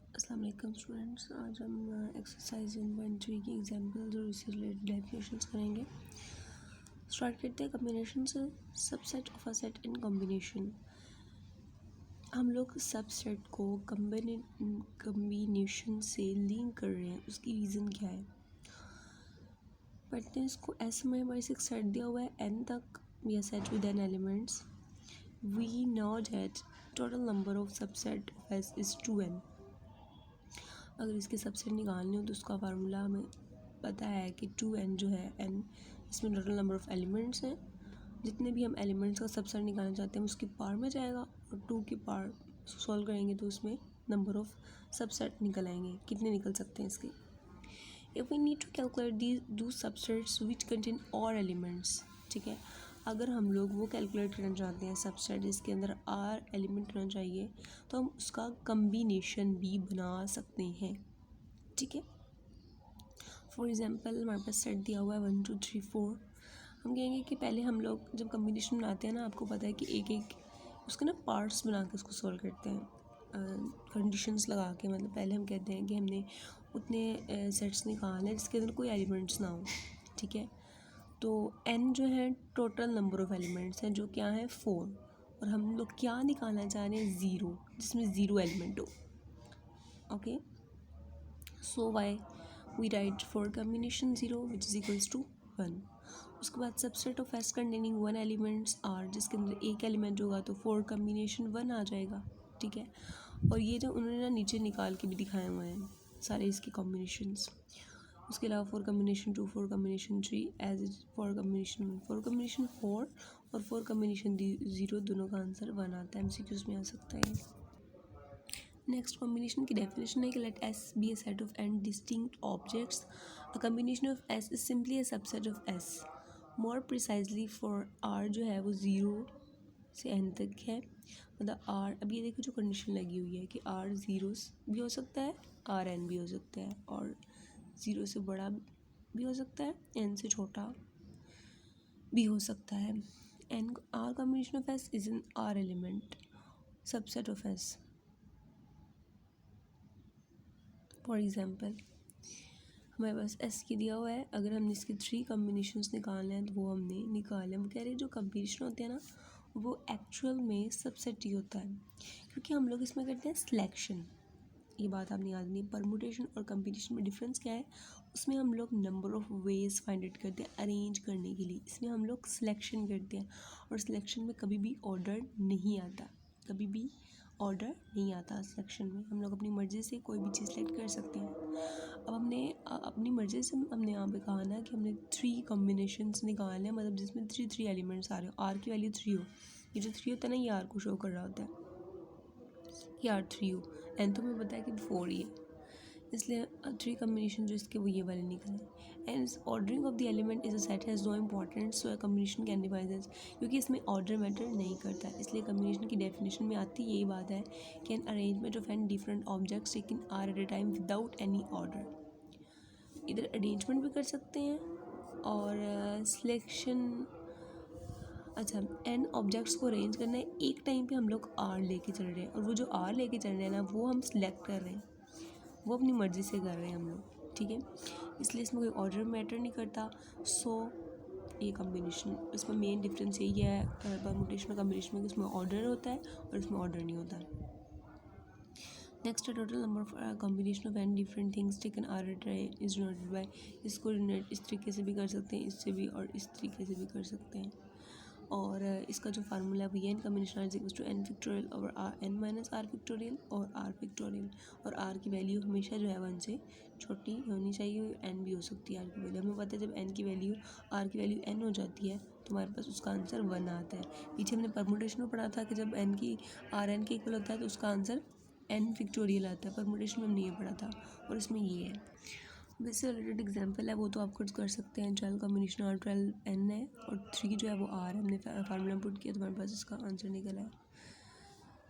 अस्सलाम वालेकुम स्टूडेंट्स। आज हम एक्सरसाइज 1.3 की एग्जाम्पल्स और इससे रिलेटेड डेफिनेशंस करेंगे। स्टार्ट करते हैं कम्बिनेशन से। Subset of a set in combination. हम लोग सबसेट को कम्बिनेशन से लिंक कर रहे हैं, उसकी रीज़न क्या है पढ़ते हैं इसको। ऐसे में हमारे से एक सेट दिया हुआ है n तक, या set with n elements. We know that total number of subset of S is 2n। अगर इसके सबसेट निकालने हो तो उसका फार्मूला हमें पता है कि 2n जो है n, इसमें टोटल नंबर ऑफ़ एलिमेंट्स हैं। जितने भी हम एलिमेंट्स का सबसेट निकालना चाहते हैं उसकी पावर में जाएगा, और 2 की पावर सॉल्व करेंगे तो उसमें नंबर ऑफ़ सबसेट निकल आएंगे, कितने निकल सकते हैं इसके। If we need to calculate दो सबसेट्स विच कंटेन और एलिमेंट्स, ठीक है। अगर हम लोग वो कैलकुलेट करना चाहते हैं सबसेट जिसके अंदर आर एलिमेंट होना चाहिए, तो हम उसका कम्बिनेशन भी बना सकते हैं, ठीक है। फॉर एग्ज़ाम्पल हमारे पास सेट दिया हुआ है 1 2 3 4। हम कहेंगे कि पहले हम लोग जब कम्बिनेशन बनाते हैं ना, आपको पता है कि एक एक उसके ना पार्ट्स बना के उसको सॉल्व करते हैं, कंडीशंस लगा के। मतलब पहले हम कहते हैं कि हमने उतने सेट्स निकालने जिसके अंदर कोई एलिमेंट्स ना हो, ठीक है। तो n जो है टोटल नंबर ऑफ़ एलिमेंट्स हैं, जो क्या है 4, और हम लोग क्या निकालना चाह रहे हैं 0, जिसमें 0 एलिमेंट हो। Okay, so why we write for combination 0 which is equals to 1। उसके बाद subset of S containing 1 elements are, जिसके अंदर एक एलिमेंट होगा तो 4 कम्बिनेशन 1 आ जाएगा, ठीक है। और ये जो उन्होंने ना नीचे निकाल के भी दिखाए हुए हैं सारे इसके कॉम्बिनेशंस। उसके अलावा 4 combination 2, 4 combination 3, as is 4 combination 1, 4 combination 4 और 4 कम्बिनेशन 0, दोनों का आंसर 1 आता है। MCQs में आ सकता है। नेक्स्ट कॉम्बिनेशन की डेफिनेशन है कि let S be a set of n distinct objects. A combination of S is simply a subset of S। More precisely for R जो है वो 0 से n तक है। मतलब R, अब ये देखो जो कंडीशन लगी हुई है कि R 0 भी हो सकता है, R n भी हो सकता है, और 0 से बड़ा भी हो सकता है, n से छोटा भी हो सकता है। n R combination of S is an R element subset of S। For example हमारे पास S की दिया हुआ है, अगर हमने इसके 3 कम्बिनेशंस निकालने हैं तो वो हमने निकाले। हम कह रहे हैं जो कम्बिनेशन होते हैं ना, वो एक्चुअल में सबसेट ही होता है, क्योंकि हम लोग इसमें करते हैं सिलेक्शन। ये बात आपने याद नहीं। परमुटेशन और कम्बिनेशन में डिफरेंस क्या है, उसमें हम लोग number of ways find out करते हैं अरेंज करने के लिए। इसमें हम लोग सिलेक्शन करते हैं, और सिलेक्शन में कभी भी ऑर्डर नहीं आता, कभी भी ऑर्डर नहीं आता सिलेक्शन में। हम लोग अपनी मर्ज़ी से कोई भी चीज़ सेलेक्ट कर सकते हैं। अब हमने अपनी मर्ज़ी से हमने यहाँ पे कहा ना कि हमने 3 कॉम्बिनेशंस निकालने हैं, मतलब जिसमें 3 एलिमेंट्स आ रहे हो, आर की वैल्यू 3 हो। ये जो 3 होता है ना, ये आर को शो कर रहा होता है कि आर 3 हो। एन तो हमें पता है कि 4 ही है, इसलिए 3 कम्बिनेशन जो इसके वो ये वाले निकले। And ordering of the element is a set has no importance, so combination can devise as, क्योंकि इसमें ऑर्डर मैटर नहीं करता है, इसलिए कम्बिनेशन की डेफिनेशन में आती यही बात है कि N arrangement of N different objects taken R at a time without any order. इधर अरेंजमेंट भी कर सकते हैं और सिलेक्शन। अच्छा, एन ऑब्जेक्ट्स को अरेंज करना है, एक टाइम पे हम लोग आर लेके चल रहे हैं, और वो जो आर लेके चल रहे हैं ना, वो हम सिलेक्ट कर रहे हैं, वो अपनी मर्ज़ी से कर रहे हैं हम लोग, ठीक है। इसलिए इसमें कोई ऑर्डर मैटर नहीं करता। सो ये कम्बिनेशन, इसमें मेन डिफरेंस यही है परमुटेशन और कम्बिनेशन में, कि उसमें ऑर्डर होता है और इसमें ऑर्डर नहीं होता। नेक्स्ट है total number of combination of N different things taken R at is denoted by. इसको डिनोट इस तरीके से भी कर सकते हैं, इससे भी, और इस तरीके से भी कर सकते हैं। और इसका जो फार्मूला है वो ये, N combination is equal to N factorial over R N minus R factorial और आर फिक्टोरियल। और आर की वैल्यू हमेशा जो है 1 से छोटी होनी चाहिए, एन भी हो सकती है आर की वैल्यू। हमें पता है जब एन की वैल्यू आर की वैल्यू एन हो जाती है तो हमारे पास उसका आंसर 1 आता है। पीछे हमने परमुटेशन में पढ़ा था कि जब एन की आर एन के इक्वल होता है तो उसका आंसर एन फिक्टोरियल आता है। परमुटेशन में हमने ये पढ़ा था, और इसमें ये है। वैसे रिलेटेड एग्जांपल है वो तो आप खुद कर सकते हैं। 12 कॉम्बिनेशन आर 12 एन है, और 3 जो है वो आर है। हमने फार्मूला पुट किया तो हमारे पास इसका आंसर निकला है।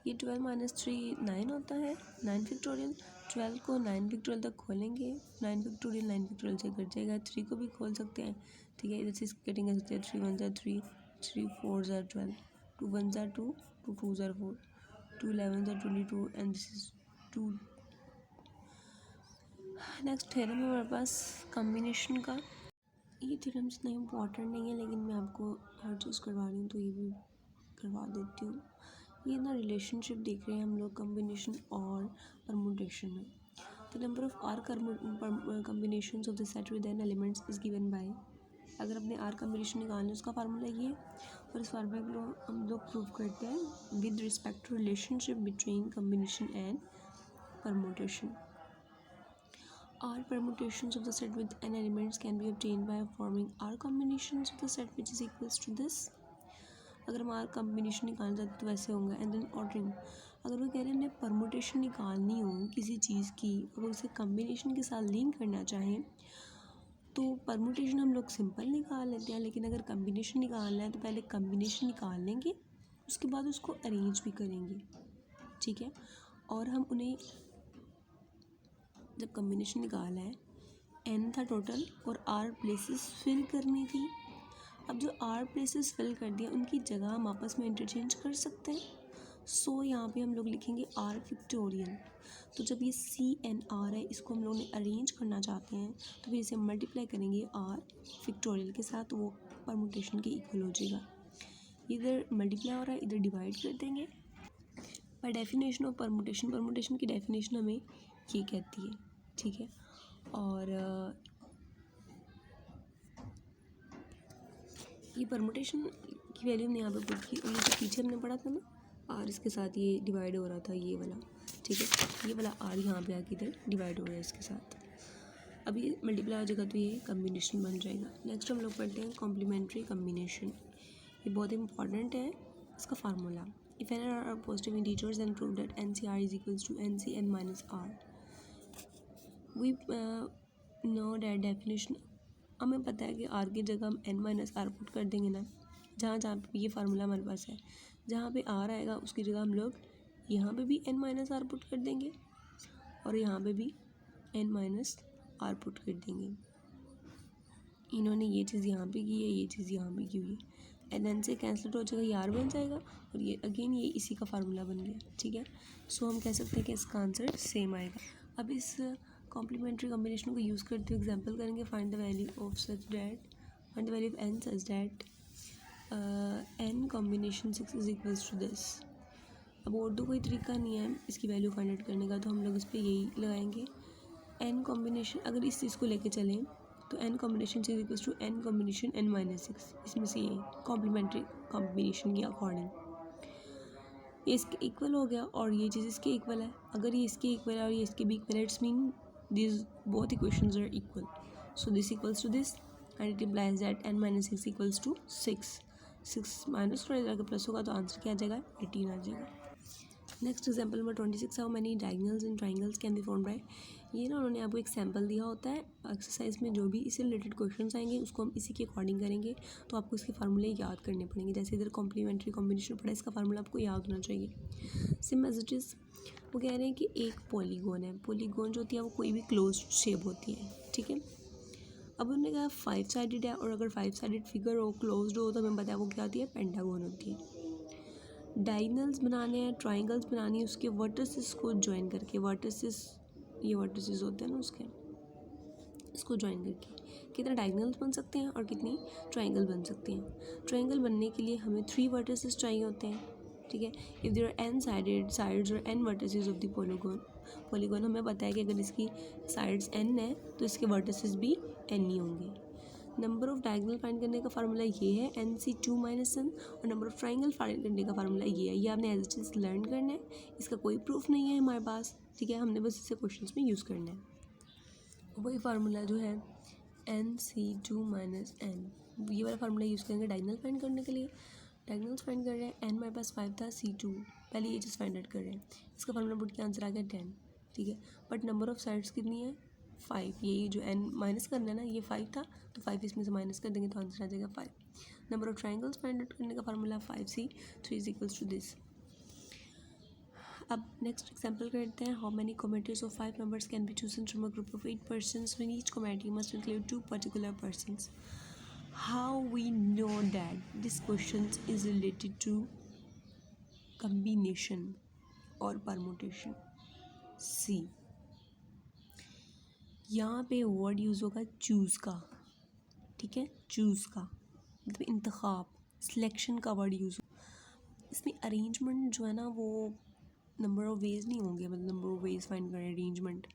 ये 12 माइनस 3 9 होता है, 9 फिक्टोरियल। 12 को 9 फिक्टोरियल तक खोलेंगे, 9 फिक्टोरियल 9 फिक्टोरियल से कट जाएगा। 3 को भी खोल सकते हैं, ठीक है, इधर से कटिंग कर सकते हैं। 3 1 ज़ा 3, 3 4 ज़ा 12, 2 1 ज़ा 2, 2 2 ज़ा 4, 2 11 ज़ा 22, and this is 2 next theorem है हमारे पास कम्बिनेशन का। ये थ्योरम इतना इम्पॉर्टेंट नहीं है, लेकिन मैं आपको हर चीज़ करवा रही हूँ तो ये भी करवा देती हूँ। ये ना रिलेशनशिप देख रहे हैं हम लोग कम्बिनेशन और परमुटेशन में। The number of R combinations of the set with N elements is given by. अगर अपने आर कम्बिनेशन निकालना है उसका फार्मूला ये है, और इस फार्मूला को हम लोग प्रूव करते हैं with respect to relationship between combination and permutation. R permutations of the set with n elements can be obtained by forming R combinations of the set which is equals to this। अगर हम R combination निकालना चाहते तो वैसे होंगे। And then ordering, अगर वो कह रहे हैं हमने परमुटेशन निकालनी हो किसी चीज़ की, अगर उसे कम्बिनेशन के साथ लिंक करना चाहें तो परमुटेशन हम लोग सिंपल निकाल लेते हैं, लेकिन अगर कम्बिनेशन निकालना है तो पहले कम्बिनेशन निकाल लेंगे, उसके बाद उसको अरेंज भी करेंगे, ठीक है। और हम उन्हें जब कम्बिनेशन निकाला है n था टोटल और r प्लेसेस फिल करनी थी। अब जो r प्लेसेस फिल कर दिया उनकी जगह हम आपस में इंटरचेंज कर सकते हैं। सो यहाँ पे हम लोग लिखेंगे r फैक्टोरियल। तो जब ये CNR है इसको हम लोग ने अरेंज करना चाहते हैं तो फिर इसे मल्टीप्लाई करेंगे r फैक्टोरियल के साथ, तो वो परमुटेशन के इक्वल हो जाएगा। इधर मल्टीप्लाई हो रहा है, इधर डिवाइड कर देंगे। By definition of permutation, permutation की डेफिनेशन हमें ये कहती है, ठीक है। और ये परमुटेशन की वैल्यू हमने यहाँ पे पुट की, और ये जो पीछे हमने पढ़ा था ना आर इसके साथ ये डिवाइड हो रहा था ये वाला, ठीक है। ये वाला आर यहाँ पे आके इधर डिवाइड हो रहा है इसके साथ। अब ये मल्टीप्लाई हो जाएगा तो ये कम्बिनेशन बन जाएगा। नेक्स्ट हम लोग पढ़ते हैं कॉम्प्लीमेंट्री कम्बिनेशन। ये बहुत इंपॉर्टेंट है इसका formula. If N R positive integers then prove that NCR is equals to NCn minus R. We know that definition, हमें पता है कि आर की जगह हम n माइनस आर पुट कर देंगे ना, जहाँ जहाँ पे ये फार्मूला हमारे पास है, जहाँ पे आर आएगा उसकी जगह हम लोग यहाँ पे भी n माइनस आर पुट कर देंगे और यहाँ पे भी n माइनस आर पुट कर देंगे। इन्होंने ये चीज़ यहाँ पे की है, ये चीज़ यहाँ पे की हुई है, एंड एन से कैंसिल हो जाएगा, ये आर बन जाएगा और ये अगेन ये इसी का फार्मूला बन गया, ठीक है। सो हम कह सकते हैं कि इसका आंसर सेम आएगा। अब इस कॉम्प्लीमेंट्री कॉम्बिनेशन को यूज़ करते हुए एग्जांपल करेंगे। Find the value of such that, find the value of n such that n combination 6 is equals to this. अब और तो कोई तरीका नहीं है इसकी वैल्यू फाइंड आउट करने का, तो हम लोग इस पर यही लगाएंगे n कॉम्बिनेशन। अगर इस चीज़ को लेके चलें तो n combination is equals to n combination n minus 6, इसमें से ये कॉम्प्लीमेंट्री कॉम्बिनेशन के अकॉर्डिंग ये इसके इक्वल हो गया और ये चीज़ इसके इक्वल है। अगर ये इसके इक्वल है और ये इसके भी इक्वल है, it's mean this both equations are equal. So this equals to this and it implies that n minus 6 equals to 6 minus थोड़ा जाकर प्लस होगा तो आंसर क्या आ जाएगा, 18 आ जाएगा। Next example number 26, how many diagonals in triangles can be formed by. ये ना उन्होंने आपको एक सैम्पल दिया होता है एक्सरसाइज में, जो भी इससे रिलेटेड क्वेश्चंस आएंगे उसको हम इसी के अकॉर्डिंग करेंगे, तो आपको इसके फार्मूले याद करने पड़ेंगे। जैसे इधर कॉम्प्लीमेंट्री कॉम्बिनेशन पढ़ा, इसका फार्मूला आपको याद होना चाहिए। सेम एज इट इज़ वो कह रहे हैं कि एक पॉलीगॉन है, पॉलीगॉन जो होती है वो कोई भी क्लोज शेप होती है, ठीक है। अब उन्होंने कहा 5 साइडेड है, और अगर 5 साइडेड फिगर हो क्लोज्ड हो तो हमें पता है वो क्या होती है, पेंटागोन होती है। डायगोनल्स बनाने हैं, ट्राइंगल्स बनानी है, उसके वर्टिसेस को ज्वाइन करके, वर्टिसेस ये वर्टिसेस होते हैं ना उसके, इसको ज्वाइन करके कितने डायगोनल्स बन सकते हैं और कितनी ट्राइंगल बन सकते हैं। ट्राइंगल बनने के लिए हमें 3 वर्टिसेस चाहिए होते हैं, ठीक है। If there are n sided sides और n vertices of the polygon हमें पता है कि अगर इसकी साइड्स n है तो इसके वर्टिसेस भी n ही होंगे। नंबर ऑफ डायगोनल फाइंड करने का फार्मूला ये है NC2 माइनस n, और नंबर ऑफ ट्राइंगल फाइंड करने का फार्मूला ये है। ये आपने एज इट इज लर्न करना है, इसका कोई प्रूफ नहीं है हमारे पास, ठीक है। हमने बस इसे क्वेश्चंस में यूज़ करना है। वही फार्मूला जो है NC2 माइनस n, ये वाला फार्मूला यूज़ करेंगे डायगोनल फाइंड करने के लिए। डायगोनल्स फाइंड कर रहे हैं, n हमारे पास 5 था, C2 पहले ये चीज़ फाइंड आउट कर रहे हैं, इसका फार्मूला पुट के आंसर आ गया 10, ठीक है। बट नंबर ऑफ साइड्स कितनी है, 5, यही जो n माइनस करना है ना, ये 5 था तो 5 इसमें से माइनस कर देंगे तो आंसर आ जाएगा 5। Number of triangles find out करने का formula 5C3 is equals to this. अब नेक्स्ट एग्जाम्पल करते हैं। How many committees of 5 members can be chosen from a group of 8 persons when each committee must include 2 particular persons। How we know that this question is related to combination or permutation? See, यहाँ पे word use होगा choose का, ठीक है, choose का मतलब इंतखाब, selection का word use हो। इसमें अरेंजमेंट जो है ना वो नंबर ऑफ़ वेज नहीं होंगे, मतलब नंबर ऑफ़ वेज फाइंड करें अरेंजमेंट,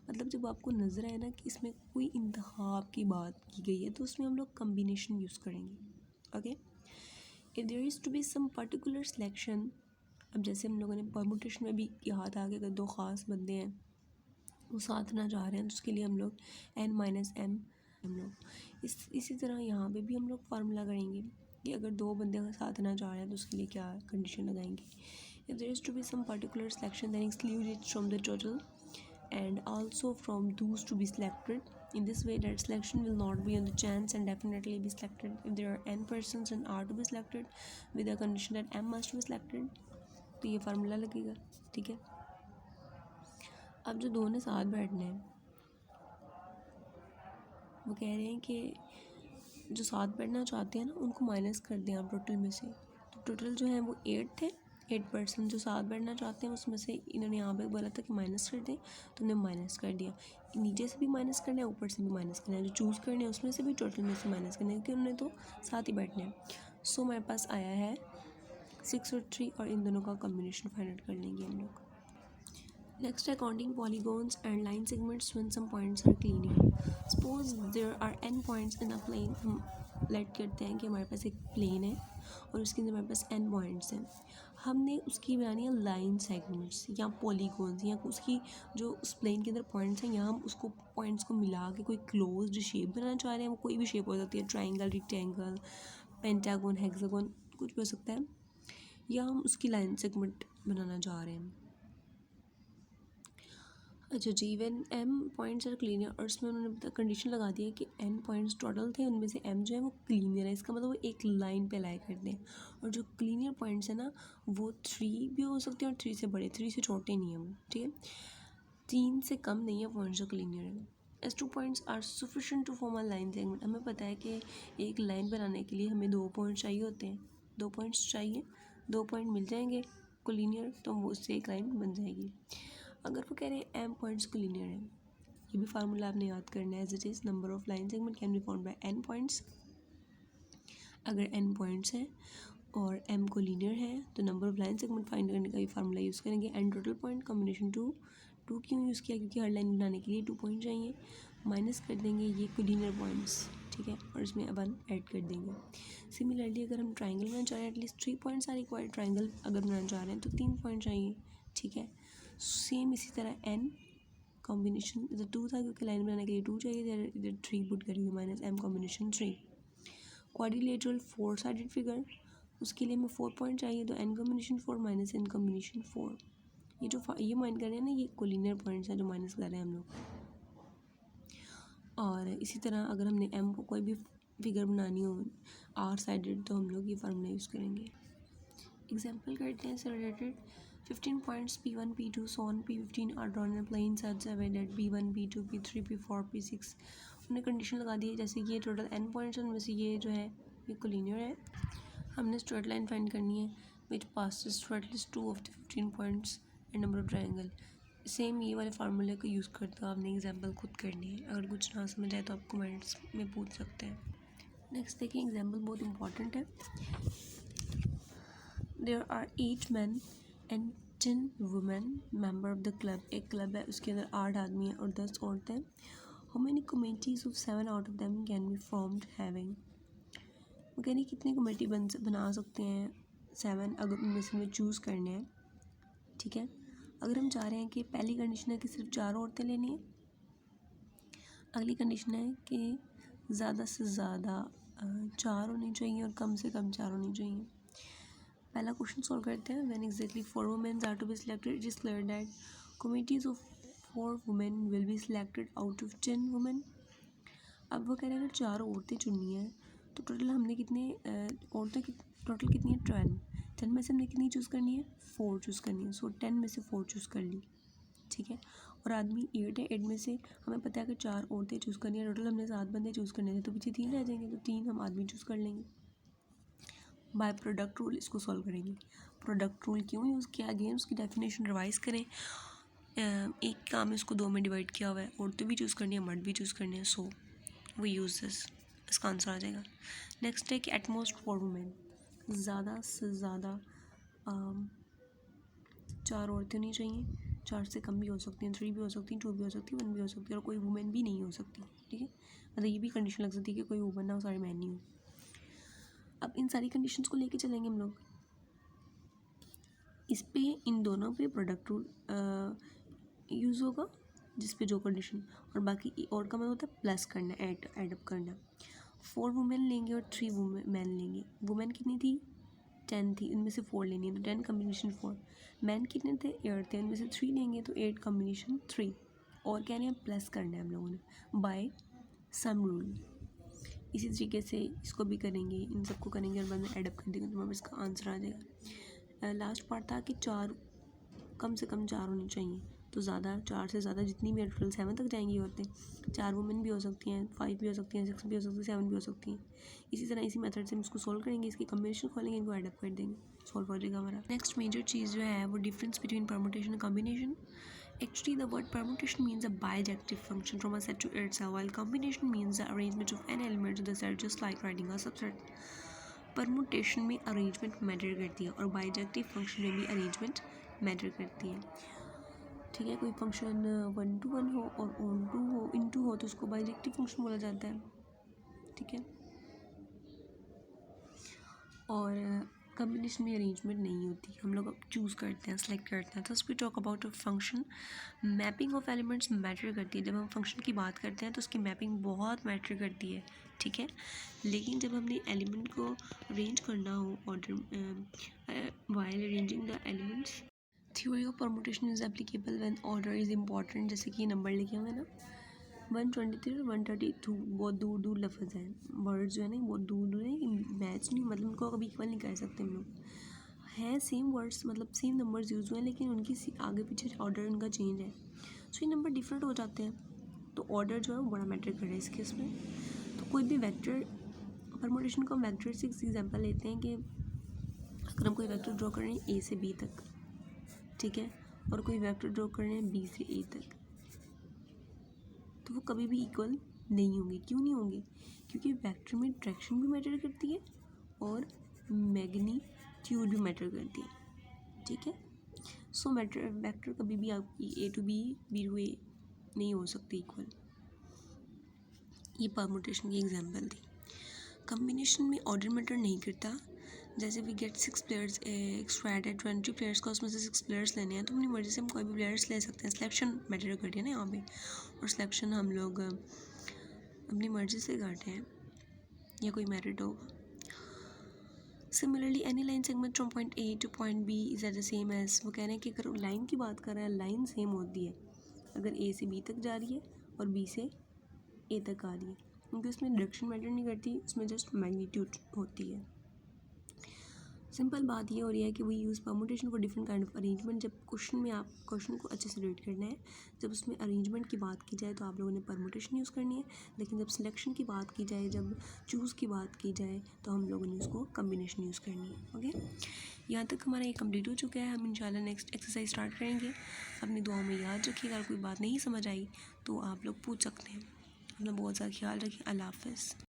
मतलब जब आपको नज़र आए ना कि इसमें कोई इंतखाब की बात की गई है तो उसमें हम लोग कम्बिनेशन यूज़ करेंगे। Okay, if there is to be some particular selection, अब जैसे हम लोगों ने परमुटेशन में भी कहा था कि अगर दो ख़ास बंदे हैं वो साथ ना जा रहे हैं तो उसके लिए हम लोग n-m हम लोग इसी तरह यहाँ पे भी हम लोग फार्मूला करेंगे कि अगर दो बंदे साथ ना जा रहे हैं तो उसके लिए क्या कंडीशन लगाएंगे। If there is to be some particular selection then exclude it from the total and also from those to be selected. In this way, that selection will not be on the chance and definitely be selected. If there are n persons and are to be selected with the condition that m must be selected, तो ये formula लगेगा, ठीक है। अब जो दो ने साथ बैठने हैं वो कह रहे हैं कि जो साथ बैठना चाहते हैं ना उनको माइनस कर दें आप टोटल में से। तो टोटल जो है वो 8 थे, 8% जो साथ बैठना चाहते हैं उसमें से इन्होंने यहाँ पे बोला था कि माइनस कर दें, तो हमने माइनस कर दिया। नीचे से भी माइनस करना है, ऊपर से भी माइनस करना है, जो चूज़ करने हैं उसमें से भी टोटल में से माइनस करना है क्योंकि उन्होंने तो साथ ही बैठने हैं। सो हमारे पास आया है 6 और 3 और इन दोनों का कॉम्बिनेशन फाइंड आउट कर लेंगे हम लोग। Next है counting polygons and line segments when some points are linear. Suppose there are n points in a plane. हम लेट करते हैं कि हमारे पास एक प्लेन है और उसके अंदर हमारे पास n पॉइंट्स हैं। हमने उसकी बनानी है लाइन सेगमेंट्स या पॉलीगॉन्स या उसकी जो उस प्लेन के अंदर पॉइंट्स हैं यहाँ हम उसको पॉइंट्स को मिला के कोई क्लोज्ड शेप बनाना चाह रहे हैं। वो कोई भी शेप हो सकती है, ट्राइंगल, रेक्टेंगल, पेंटागन, हेक्सागन, कुछ भी हो सकता है, या हम उसकी लाइन सेगमेंट बनाना चाह रहे हैं। अच्छा जी, when m points are cleaner और इसमें उन्होंने कंडीशन लगा दी है कि n पॉइंट्स टोटल थे, उनमें से m जो है वो क्लीनियर है, इसका मतलब वो एक लाइन पे लाई करते हैं। और जो क्लीनियर पॉइंट्स है ना वो 3 भी हो सकते हैं और 3 से बड़े, 3 से छोटे नहीं हैं वो, ठीक है, 3 से कम नहीं है पॉइंट्स जो क्लीनियर है। As 2 points are sufficient to form a line segment. हमें पता है कि एक लाइन बनाने के लिए हमें 2 पॉइंट चाहिए होते हैं, 2 पॉइंट्स चाहिए, 2 पॉइंट मिल जाएंगे कोलिनियर तो वो उससे एक लाइन बन जाएगी। अगर वो कह रहे हैं m पॉइंट्स कोलिनियर है, ये भी फार्मूला आपने याद करना है, as it is number of line segment can be found by n points. अगर n पॉइंट्स हैं और m कोलिनियर है तो number of line segment find करने का भी फार्मूला यूज़ करेंगे। n टोटल पॉइंट कॉम्बिनेशन 2 क्यों यूज़ किया, क्योंकि हर लाइन बनाने के लिए 2 पॉइंट चाहिए, माइनस कर देंगे ये कोलिनियर पॉइंट्स, ठीक है, और इसमें 1 ऐड कर देंगे। सिमिलरली अगर हम ट्राइंगल बनाना चाह रहे हैं at least 3 points are required, triangle अगर बनाना चाह रहे हैं तो 3 पॉइंट चाहिए, ठीक है। सेम इसी तरह n कॉम्बिनेशन इधर 2 था क्योंकि लाइन बनाने के लिए 2 चाहिए, इधर 3 पुट करेंगे minus m combination 3। Quadrilateral 4 sided figure, उसके लिए हमें 4 पॉइंट चाहिए तो n combination 4 minus n combination 4। ये जो ये माइंड कर रहे हैं ना ये कोलिनियर पॉइंट्स हैं जो माइनस कर रहे हैं हम लोग। और इसी तरह अगर हमने m को कोई भी फिगर बनानी हो r साइडेड तो हम लोग ये फार्मूला यूज़ करेंगे। एग्जाम्पल करते हैं इससे related. 15 points P1, P2, so on P15 are drawn in plain such a way that P1, P2, P3, P4, P6 उन्हें कंडीशन लगा दी है जैसे कि ये टोटल n पॉइंट्स हैं उनमें से ये जो है ये कोलिनियर है। हमने स्ट्रेट लाइन फाइंड करनी है विच passes through at least 2 of the 15 points and number of triangle. Same ये वाले फार्मूले को यूज़ करते हो आपने एग्जाम्पल खुद करनी है, अगर कुछ ना समझ आए तो आप कमेंट्स में पूछ सकते हैं। नेक्स्ट देखिए एग्जाम्पल बहुत इंपॉर्टेंट है। There are 8 men and 10 women member of the club। एक क्लब है उसके अंदर 8 आदमी हैं और 10 औरतें हैं। How many committees of 7 out of them can be formed having। वो कह रही कितनी कमेटी बना सकते हैं 7 अगर उनमें से हमें चूज़ करने हैं, ठीक है। अगर हम चाह रहे हैं कि पहली कंडीशन है कि सिर्फ 4 औरतें लेनी है, अगली कंडीशन है कि ज़्यादा से ज़्यादा 4 होनी चाहिए और कम से कम 4 होनी चाहिए। पहला क्वेश्चन सॉल्व करते हैं। When exactly 4 women are to be selected it is clear that committees of 4 women will be selected out of 10 women. अब वो कह रहे हैं अगर 4 औरतें चुननी है तो टोटल हमने कितने औरतें टोटल कितनी है 10 में से हमने कितनी चूज़ करनी है 4 चूज़ करनी है। सो 10 में से 4 चूज़ कर ली, ठीक है। और आदमी 8 है, 8 में से हमें पता है कि 4 औरतें चूज़ करनी है, टोटल हमने 7 बंदे चूज़ करने थे तो पीछे 3 रह जाएंगे तो 3 हम आदमी चूज़ कर लेंगे। बाय प्रोडक्ट रूल इसको सॉल्व करेंगे। प्रोडक्ट रूल क्यों यूज़ किया, अगेन उसकी डेफिनेशन रिवाइज करें। एक काम है, उसको 2 में डिवाइड किया हुआ है, औरतें भी चूज़ करनी है, मर्द भी चूज़ करने हैं, सो वी यूज़ दिस, इसका आंसर आ जाएगा। नेक्स्ट है कि एट मोस्ट 4 वुमेन, ज़्यादा से ज़्यादा 4 औरतें नहीं चाहिए, 4 से कम भी हो सकती हैं, 3 भी हो सकती हैं, 2 भी हो सकती है, 1 भी हो सकती है, और कोई वुमेन भी नहीं हो सकती, ठीक है। मतलब ये भी कंडीशन लग सकती है कि कोई वुमेन ना हो, सारे मैन नहीं हो। अब इन सारी कंडीशंस को लेके चलेंगे हम लोग। इस पे इन दोनों पे प्रोडक्ट रूल यूज़ होगा, जिस पे जो कंडीशन, और बाकी और का मतलब होता है प्लस करना, एडअप करना। 4 वुमेन लेंगे और 3 मैन लेंगे। वुमेन कितनी थी? 10 थी, उनमें से 4 लेनी है तो 10 कम्बिनेशन 4। मैन कितने थे? 8 थे, उनमें से 3 लेंगे तो 8 कम्बिनेशन 3। और क्या नहीं, प्लस करना है हम लोगों ने बाय सम रूल। इसी तरीके से इसको भी करेंगे, इन सबको करेंगे और बाद में एडअप कर देंगे तो हमारे इसका आंसर आ जाएगा। लास्ट पार्ट था कि 4 कम से कम 4 होनी चाहिए, तो ज़्यादा 4 से ज़्यादा जितनी भी टोटल 7 तक जाएंगी औरतें। 4 वुमेन भी हो सकती हैं, 5 भी हो सकती हैं, 6 भी हो सकती हैं, 7 भी हो सकती हैं। इसी तरह इसी मेथड से हम इसको सोल्व करेंगे, इसकी कम्बिनेशन खोलेंगे, इनको एडअप कर देंगे, सॉल्व हो जाएगा हमारा। नेक्स्ट मेजर चीज़ जो है वो difference between permutation and combination. Actually, the word permutation means a bijective function from a set to itself, while combination means the arrangement of n elements of the set, just like writing a subset. Permutation में arrangement matter करती है और bijective function में भी arrangement matter करती है, ठीक है। कोई फंक्शन 1 to 1 हो और ऑन टू हो, इन टू हो, तो उसको बाइजेक्टिव फंक्शन बोला जाता है, ठीक है। और कम्बिनेशन में अरेंजमेंट नहीं होती, हम लोग चूज़ करते हैं, सेलेक्ट करते हैं। तो we talk about a function, mapping of elements matter करती है। जब हम फंक्शन की बात करते हैं तो उसकी मैपिंग बहुत मैटर करती है, ठीक है। लेकिन जब हमने एलिमेंट को अरेंज करना हो order while arranging the elements, theory of permutation is applicable when order is important. जैसे कि नंबर लिखे हुए हैं ना, 123 और 132 बहुत दूर दूर लफ्ज़ हैं, वर्ड्स जो है ना बहुत दूर दूर है, मैच नहीं, मतलब उनको कभी इक्वल नहीं कर सकते हम लोग। हैं सेम वर्ड्स, मतलब सेम नंबर्स यूज़ हुए हैं, लेकिन उनकी आगे पीछे ऑर्डर उनका चेंज है, सो ये नंबर डिफरेंट हो जाते हैं, तो ऑर्डर जो है वो बड़ा मैटर कर रहा है इस केस में। तो कोई भी वेक्टर परमुटेशन को हम वेक्टर से एग्जांपल लेते हैं कि अगर हम कोई वेक्टर ड्रॉ कर रहे हैं ए से बी तक, ठीक है, और कोई वेक्टर ड्रॉ कर रहे हैं बी से ए तक, तो वो कभी भी इक्वल नहीं होंगे। क्यों नहीं होंगे? क्योंकि वेक्टर में डायरेक्शन भी मैटर करती है और मैग्नीट्यूड भी मैटर करती है, ठीक है। सो वेक्टर कभी भी आपकी ए टू बी, बी टू ए नहीं हो सकती इक्वल। ये परमुटेशन की एग्जांपल थी। कम्बिनेशन में ऑर्डर मैटर नहीं करता। जैसे we get 6 players, extra added 20 players का, उसमें से 6 प्लेयर्स लेने हैं तो अपनी मर्ज़ी से हम कोई भी प्लेयर्स ले सकते हैं। सिलेक्शन मैटर करती है ना यहाँ पे, और सिलेक्शन हम लोग अपनी मर्ज़ी से करते हैं, या कोई मेरिट होगा। Similarly any line segment from point A to point B is at the same as, वो कह रहे हैं कि अगर लाइन की बात कर रहे हैं, लाइन सेम होती है अगर ए से बी तक जा रही है और बी से ए तक आ रही है, क्योंकि उसमें डायरेक्शन मैटर नहीं करती, उसमें जस्ट मैग्नीट्यूड होती है। सिंपल बात ये हो रही है कि we use permutation for different kind of arrangement. जब क्वेश्चन में आप क्वेश्चन को अच्छे से रीड करना है, जब उसमें अरेंजमेंट की बात की जाए तो आप लोगों ने परमुटेशन यूज़ करनी है, लेकिन जब सिलेक्शन की बात की जाए, जब चूज़ की बात की जाए, तो हम लोगों ने उसको कम्बिनेशन यूज़ करनी है। ओके, यहाँ तक हमारा ये कंप्लीट हो चुका है। हम इंशाल्लाह नेक्स्ट एक्सरसाइज स्टार्ट करेंगे। अपनी दुआओं में याद रखिएगा, अगर कोई बात नहीं समझ आई तो आप लोग पूछ सकते हैं। अपना बहुत ज़्यादा ख्याल रखिए। अल्लाह हाफ़िज़।